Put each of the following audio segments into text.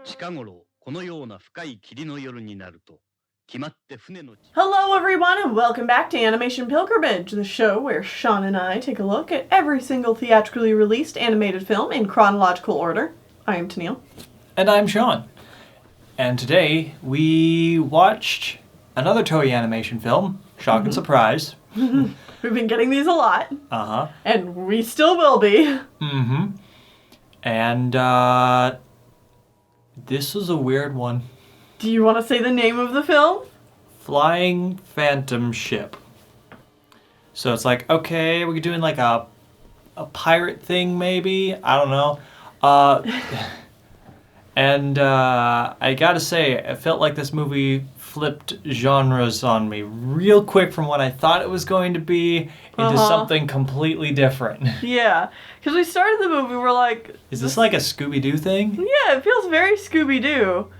Hello everyone and welcome back to Animation Pilgrimage, the show where Sean and I take a look at every single theatrically released animated film in chronological order. I am Tennille. And I'm Sean. And today we watched another Toei animation film, Shock and Surprise. We've been getting these a lot. Uh-huh. And we still will be. Mm-hmm. And this was a weird one. Do you want to say the name of the film? Flying Phantom Ship. So it's like, okay, we're doing like a pirate thing maybe? I don't know. And I gotta say, I felt like this movie flipped genres on me real quick from what I thought it was going to be into something completely different. Yeah, because we started the movie, we're like... Is this like a Scooby-Doo thing? Yeah, it feels very Scooby-Doo.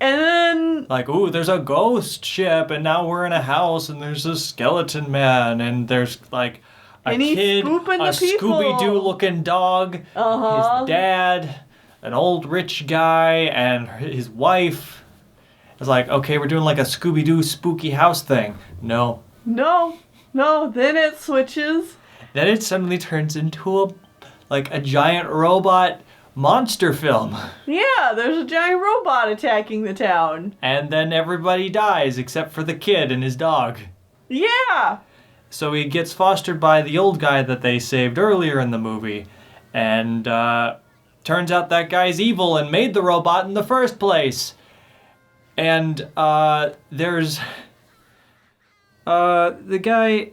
And then... Like, ooh, there's a ghost ship, and now we're in a house, and there's a skeleton man, and there's like a kid, a Scooby-Doo looking dog, his dad, an old rich guy, and his wife. It's like, okay, we're doing like a Scooby-Doo spooky house thing. No, then it switches. Then it suddenly turns into a giant robot monster film. Yeah, there's a giant robot attacking the town. And then everybody dies except for the kid and his dog. Yeah! So he gets fostered by the old guy that they saved earlier in the movie. And turns out that guy's evil and made the robot in the first place. And there's... the guy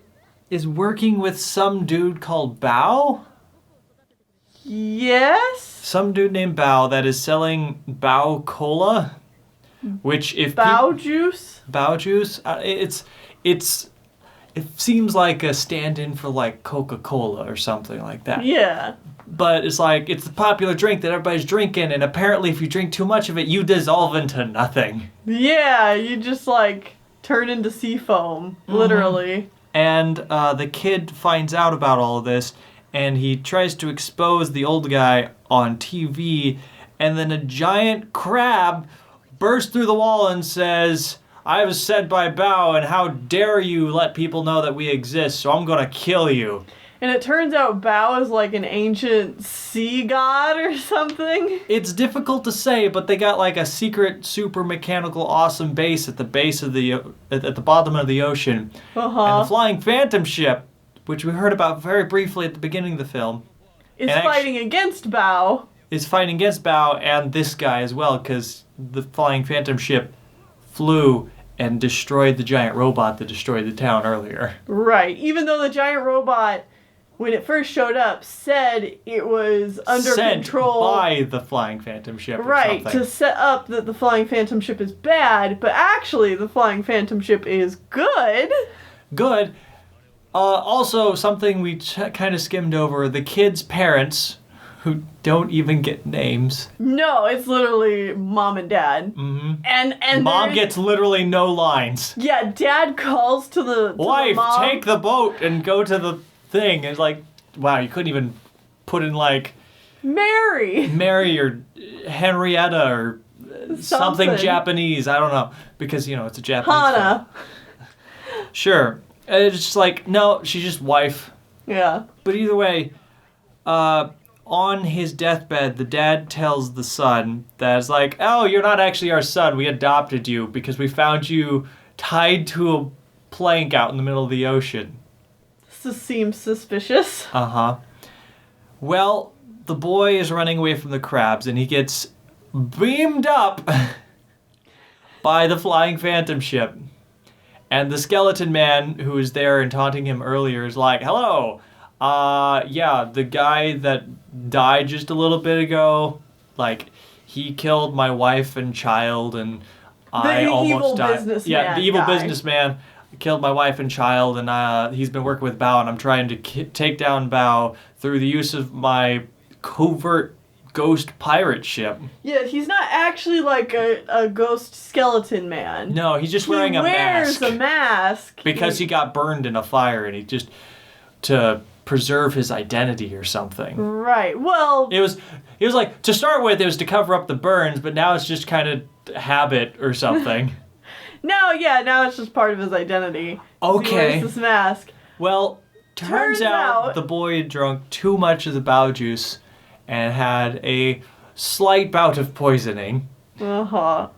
is working with some dude called Bao? Yes? Some dude named Bao that is selling Bao Cola, which if Boa Juice? Boa Juice? It seems like a stand-in for like Coca-Cola or something like that. Yeah. But it's like, it's the popular drink that everybody's drinking, and apparently if you drink too much of it, you dissolve into nothing. Yeah, you just like turn into sea foam, literally. And the kid finds out about all of this, and he tries to expose the old guy on TV, and then a giant crab bursts through the wall and says, I was sent by Bao, and how dare you let people know that we exist, so I'm gonna kill you. And it turns out Bao is like an ancient sea god or something. It's difficult to say, but they got like a secret, super mechanical, awesome base at the base of at the bottom of the ocean. And the Flying Phantom Ship, which we heard about very briefly at the beginning of the film, is fighting against Bao. Is fighting against Bao and this guy as well, because the Flying Phantom Ship flew and destroyed the giant robot that destroyed the town earlier. Right, even though the giant robot, when it first showed up, said it was under control by the Flying Phantom Ship. Right, or something. To set up that the Flying Phantom Ship is bad, but actually the Flying Phantom Ship is good. Good. Also, something we kind of skimmed over, the kids' parents, who don't even get names. No, it's literally mom and dad. Mm-hmm. And mom gets literally no lines. Yeah, dad calls to the wife, mom. Take the boat and go to the thing. It's like, wow, you couldn't even put in like Mary or Henrietta or something Japanese. I don't know, because it's a Japanese Hana. film. Sure. It's just like, no, she's just wife. Yeah. But either way, on his deathbed, the dad tells the son that it's like, oh, you're not actually our son. We adopted you because we found you tied to a plank out in the middle of the ocean. This seems suspicious. Uh-huh. Well, the boy is running away from the crabs, and he gets beamed up by the Flying Phantom Ship. And the skeleton man who was there and taunting him earlier is like, hello, yeah, the guy that died just a little bit ago, like, he killed my wife and child, and I almost died. Yeah, the evil businessman killed my wife and child, and he's been working with Bao, and I'm trying to take down Bao through the use of my covert ghost pirate ship. Yeah, he's not actually like a ghost skeleton man. No, he's just wearing a mask. He wears a mask. Because he got burned in a fire, and he just, to preserve his identity or something. Right. Well, It was like, to start with, it was to cover up the burns, but now it's just kind of habit or something. now it's just part of his identity. Okay. He wears this mask. Well, turns out the boy had drunk too much of the Boa Juice and had a slight bout of poisoning. Uh-huh.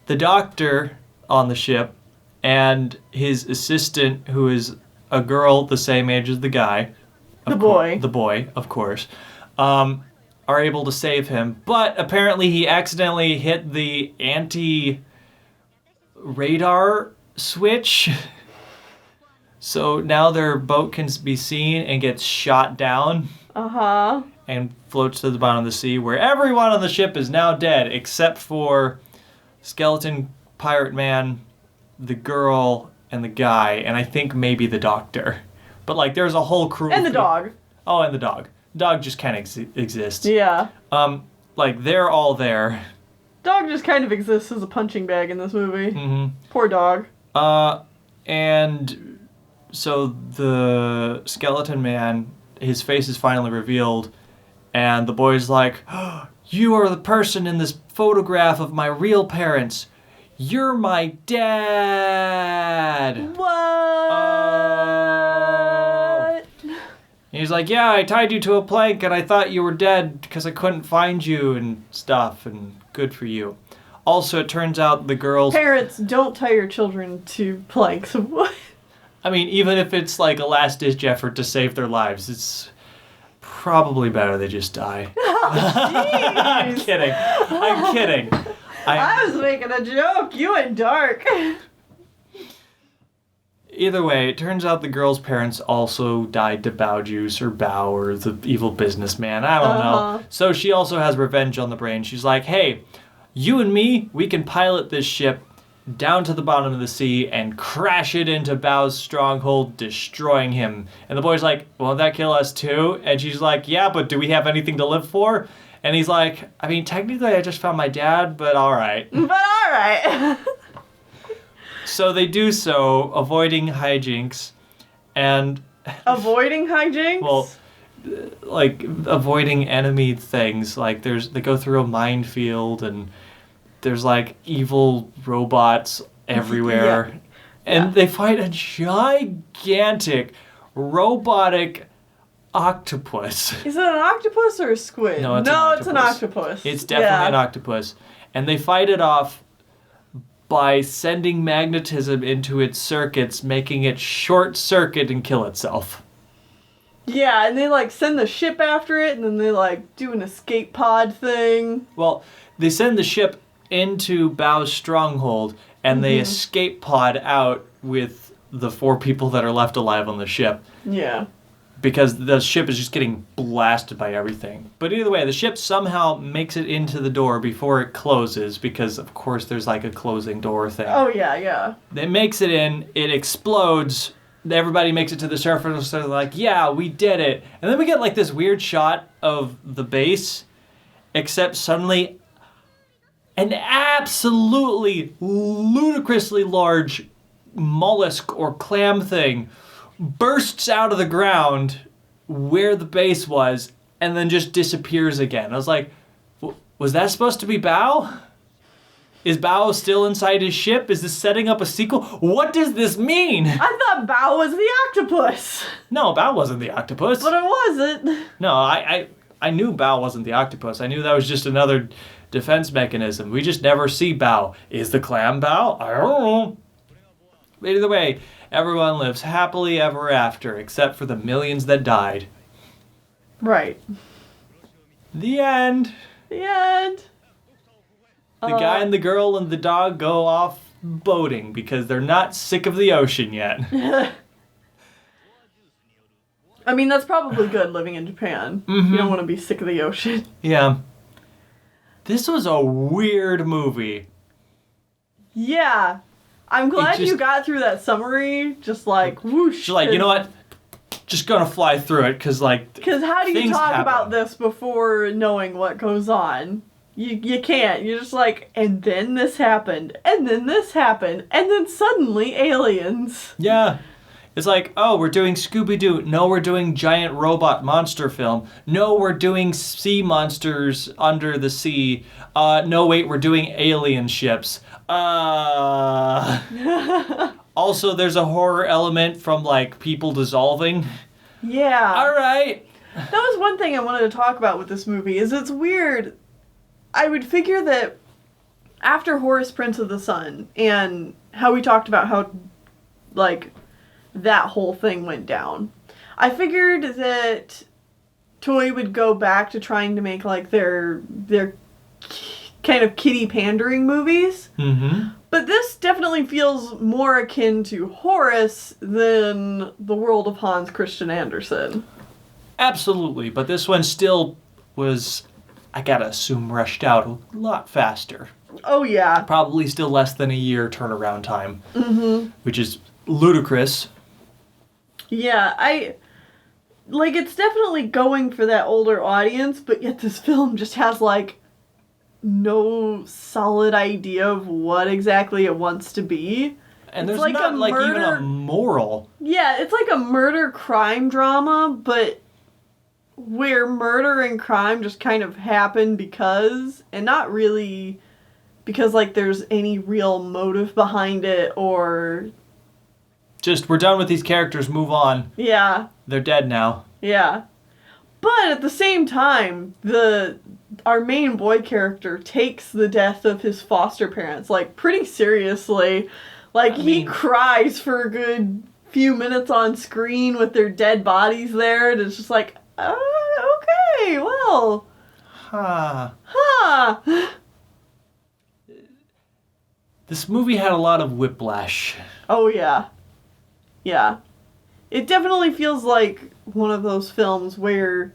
The doctor on the ship and his assistant, who is a girl the same age as the guy, The boy, of course, are able to save him. But apparently he accidentally hit the anti-radar switch. So now their boat can be seen and gets shot down. Uh-huh. And floats to the bottom of the sea, where everyone on the ship is now dead, except for Skeleton Pirate Man, the girl, and the guy, and I think maybe the doctor. But, like, there's a whole crew. And the dog. Oh, and the dog. Dog just kind of exists. Yeah. Like, they're all there. Dog just kind of exists as a punching bag in this movie. Mm-hmm. Poor dog. And so the Skeleton Man, his face is finally revealed, and the boy's like, oh, you are the person in this photograph of my real parents. You're my dad. What? He's like, yeah, I tied you to a plank and I thought you were dead because I couldn't find you and stuff, and good for you. Also, it turns out the girls... Parents, don't tie your children to planks of wood. I mean, even if it's like a last-ditch effort to save their lives, it's probably better they just die. I'm kidding. I was making a joke. You went dark. Either way, it turns out the girl's parents also died to Boa Juice or Bao or the evil businessman. I don't know. So she also has revenge on the brain. She's like, hey, you and me, we can pilot this ship down to the bottom of the sea and crash it into Bao's stronghold, destroying him. And the boy's like, won't that kill us too? And she's like, yeah, but do we have anything to live for? And he's like, I mean, technically I just found my dad, but all right. But all right. So they do so, avoiding hijinks, and... Avoiding hijinks? Well, like, avoiding enemy things. Like, they go through a minefield, and there's, like, evil robots everywhere. Yeah. And they fight a gigantic, robotic octopus. Is it an octopus or a squid? No, it's an octopus. It's definitely an octopus. And they fight it off by sending magnetism into its circuits, making it short circuit and kill itself. Yeah, and they like send the ship after it, and then they like do an escape pod thing. Well, they send the ship into Bao's stronghold, and they escape pod out with the 4 people that are left alive on the ship. Yeah. Because the ship is just getting blasted by everything. But either way, the ship somehow makes it into the door before it closes, because of course there's like a closing door thing. Oh yeah, yeah. It makes it in, it explodes, everybody makes it to the surface, so they're like, yeah, we did it. And then we get like this weird shot of the base, except suddenly an absolutely ludicrously large mollusk or clam thing bursts out of the ground where the base was and then just disappears again. I was like, was that supposed to be Bao? Is Bao still inside his ship? Is this setting up a sequel? What does this mean? I thought Bao was the octopus. No, Bao wasn't the octopus. But it wasn't. No, I knew Bao wasn't the octopus. I knew that was just another defense mechanism. We just never see Bao. Is the clam Bao? I don't know. But either way, everyone lives happily ever after, except for the millions that died. Right. The end. The end. The guy and the girl and the dog go off boating because they're not sick of the ocean yet. I mean, that's probably good living in Japan. Mm-hmm. You don't want to be sick of the ocean. Yeah. This was a weird movie. Yeah. I'm glad you got through that summary, just like, whoosh. Just like, you know what? Just gonna fly through it, because like, because how do you talk happen. about this before knowing what goes on? You can't. You're just like, and then this happened, and then this happened, and then suddenly aliens. Yeah. It's like, oh, we're doing Scooby-Doo. No, we're doing giant robot monster film. No, we're doing sea monsters under the sea. No, wait, we're doing alien ships. Also, there's a horror element from, like, people dissolving. Yeah. All right. That was one thing I wanted to talk about with this movie, is it's weird. I would figure that after Horus Prince of the Sun, and how we talked about how, like, that whole thing went down, I figured that Toei would go back to trying to make, like, their kind of kiddie pandering movies. Mm-hmm. But this definitely feels more akin to Horus than The World of Hans Christian Andersen. Absolutely, but this one still was, I gotta assume, rushed out a lot faster. Oh, yeah. Probably still less than a year turnaround time. Mm-hmm. Which is ludicrous. Yeah, it's definitely going for that older audience, but yet this film just has, like, no solid idea of what exactly it wants to be. And there's like not, like, even a moral. Yeah, it's like a murder crime drama, but where murder and crime just kind of happen because, and not really because, like, there's any real motive behind it, or just, we're done with these characters, move on. Yeah. They're dead now. Yeah. But at the same time, our main boy character takes the death of his foster parents, like, pretty seriously. Like, he cries for a good few minutes on screen with their dead bodies there, and it's just like, oh, okay, well. Huh. This movie had a lot of whiplash. Oh, yeah. Yeah. It definitely feels like one of those films where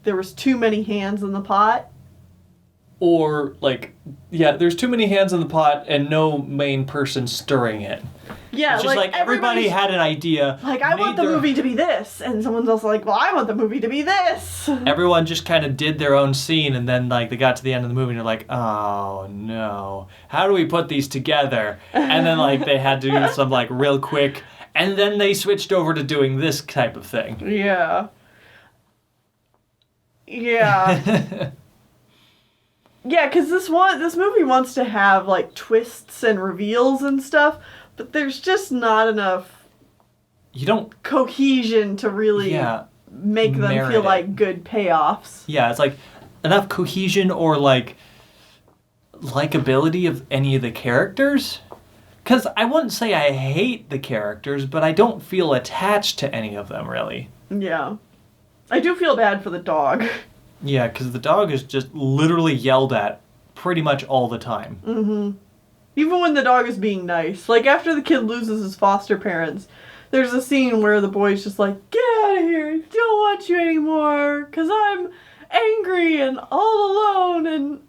there was too many hands in the pot. Or, like, yeah, there's too many hands in the pot and no main person stirring it. Yeah, it's just like everybody had an idea. Like, I want the movie to be this. And someone's also like, well, I want the movie to be this. Everyone just kind of did their own scene, and then, like, they got to the end of the movie and they're like, oh, no. How do we put these together? And then, like, they had to do some, like, real quick. And then they switched over to doing this type of thing. Yeah. Yeah. Yeah, because this movie wants to have, like, twists and reveals and stuff, but there's just not enough cohesion to really make them feel like good payoffs. Yeah, it's like enough cohesion or, like, likability of any of the characters. Because I wouldn't say I hate the characters, but I don't feel attached to any of them, really. Yeah. I do feel bad for the dog. Yeah, because the dog is just literally yelled at pretty much all the time. Mm-hmm. Even when the dog is being nice. Like, after the kid loses his foster parents, there's a scene where the boy's just like, get out of here, I don't want you anymore, because I'm angry and all alone,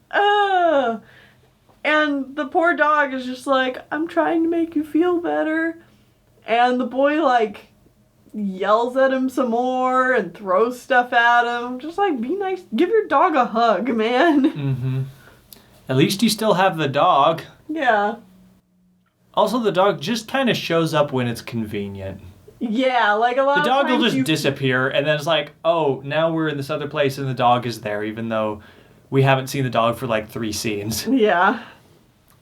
and the poor dog is just like, I'm trying to make you feel better. And the boy, like, yells at him some more and throws stuff at him. Just, like, be nice. Give your dog a hug, man. Mm-hmm. At least you still have the dog. Yeah. Also, the dog just kind of shows up when it's convenient. Yeah, like, a lot of times the dog will just disappear, and then it's like, oh, now we're in this other place and the dog is there, even though we haven't seen the dog for, like, 3 scenes. Yeah.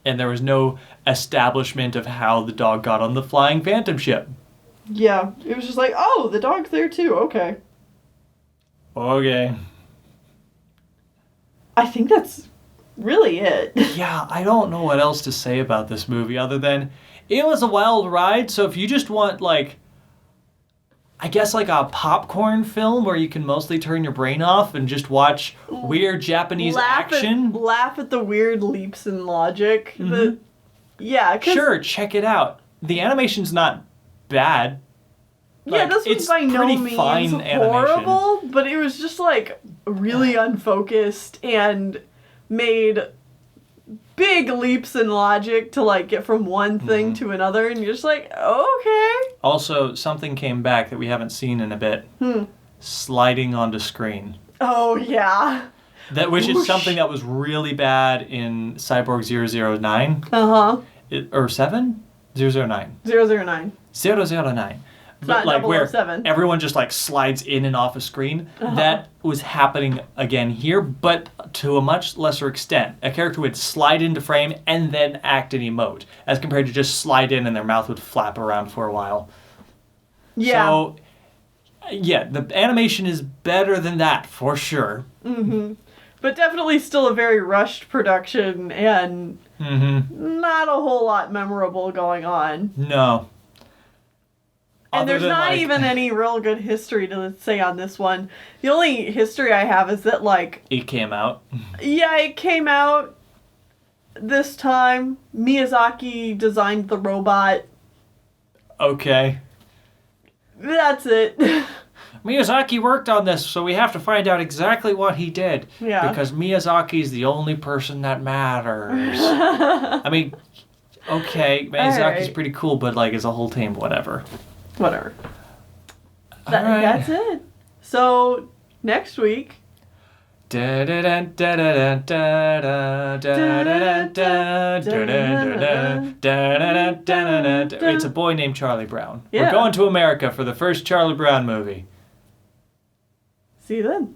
And there was no establishment of how the dog got on the flying phantom ship. Yeah, it was just like, oh, the dog's there too, okay. Okay. I think that's really it. Yeah, I don't know what else to say about this movie other than it was a wild ride, so if you just want, like, I guess like a popcorn film where you can mostly turn your brain off and just watch weird Japanese action. Laugh at the weird leaps in logic. Mm-hmm. Sure, check it out. The animation's not bad. Yeah, this was by no means horrible, but it was just, like, really unfocused and made big leaps in logic to, like, get from one thing to another, and you're just like, okay. Also, something came back that we haven't seen in a bit. Sliding onto screen. Oh, yeah. Which is something that was really bad in Cyborg 009. Uh-huh. Or 7? 009. 009. 009. not like where 007. everyone just like slides in and off a screen. That was happening again here, but to a much lesser extent. A character would slide into frame and then act and emote, as compared to just slide in and their mouth would flap around for a while. Yeah. So, yeah, the animation is better than that for sure. Mm-hmm. But definitely still a very rushed production and not a whole lot memorable going on. No. And there's not even any real good history to say on this one. The only history I have is that, like... It came out. Yeah, it came out this time. Miyazaki designed the robot. Okay. That's it. Miyazaki worked on this, so we have to find out exactly what he did. Yeah. Because Miyazaki's the only person that matters. I mean, okay, Miyazaki's pretty cool, but, like, as a whole team, whatever. Whatever. That's it. So, next week... It's a boy named Charlie Brown. Yeah. We're going to America for the first Charlie Brown movie. See you then.